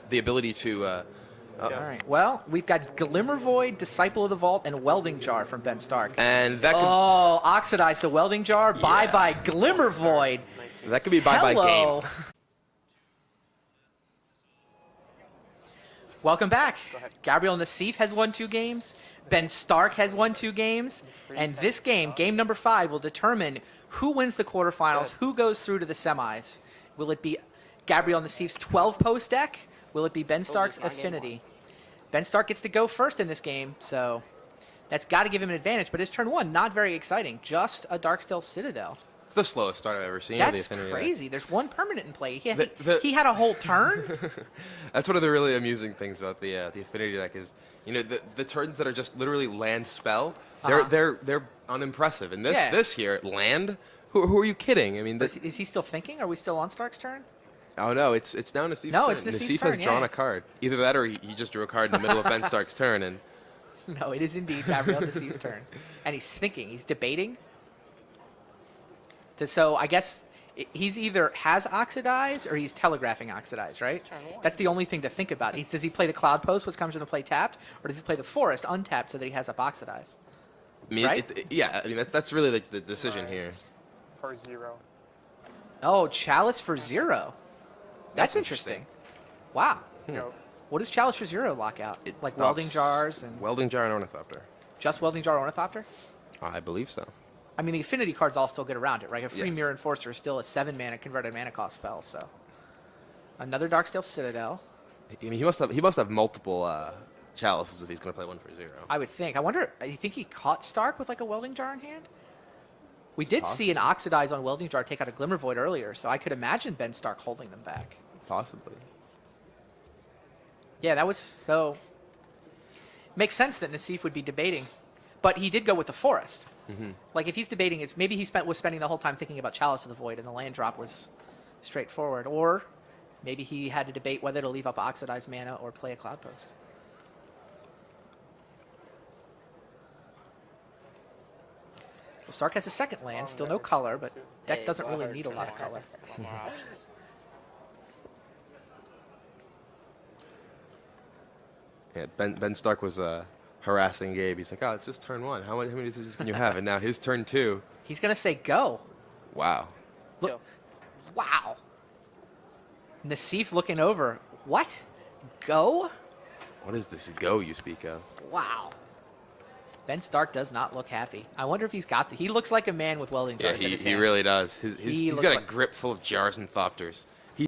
the ability to. All right. Well, we've got Glimmer Void, Disciple of the Vault, and Welding Jar from Ben Stark. And that could, Oxidize the Welding Jar. Bye-bye Glimmer Void. that could be bye-bye game. Welcome back. Gabriel Nassif has won 2 games. Ben Stark has won 2 games. And this game, game number 5, will determine who wins the quarterfinals, who goes through to the semis. Will it be Gabriel Nassif's 12-post deck? Will it be Ben Stark's Affinity? Ben Stark gets to go first in this game, so that's got to give him an advantage. But his turn 1, not very exciting. Just a Darksteel Citadel. It's the slowest start I've ever seen. That's of the crazy. deck. There's 1 permanent in play. He had a whole turn? That's one of the really amusing things about the Affinity deck is, the turns that are just literally land spell, they're unimpressive. And this here, land? Who are you kidding? I mean, is he still thinking? Are we still on Stark's turn? Oh, no, it's now Nassif's turn. No, it's Nassif's turn, has drawn a card. Either that or he just drew a card in the middle of Ben Stark's turn. And No, it is indeed Gabriel Nassif's turn. And he's thinking. He's debating. So I guess he's either has Oxidize or he's telegraphing Oxidize, right? That's the only thing to think about. Does he play the Cloud Post, which comes into play tapped, or does he play the Forest untapped so that he has up Oxidize? I mean, right? That's really the decision here. For 0. Oh, Chalice for 0. That's interesting. Wow. What does Chalice for 0 lock out? It Like stops Welding Jars and Welding Jar and Ornithopter. just Welding Jar Ornithopter? I believe so. I mean, the Affinity cards all still get around it, right? A free Yes. Mirror Enforcer is still a 7-mana converted mana cost spell, so. Another Darksteel Citadel. I mean, he must have multiple chalices if he's going to play 1 for 0. I would think. I wonder, you think he caught Stark with like a Welding Jar in hand? We did see an Oxidize on Welding Jar take out a Glimmer Void earlier, so I could imagine Ben Stark holding them back. Possibly. Yeah, that was so... Makes sense that Nassif would be debating. But he did go with the Forest. Like, if he's debating, maybe he was spending the whole time thinking about Chalice of the Void, and the land drop was straightforward. Or maybe he had to debate whether to leave up Oxidized mana or play a Cloud Post. Well, Stark has a second land, still no color, but deck doesn't really need a lot of color. Yeah, Ben Stark was harassing Gabe. He's like, "Oh, it's just turn 1. How many decisions can you have?" And now his turn 2. He's going to say go. Wow. Look. Wow. Nassif looking over. What? Go? What is this go you speak of? Wow. Ben Stark does not look happy. I wonder if he's got he looks like a man with welding jars in his he hand. really does. He's got a like grip full of jars and thopters.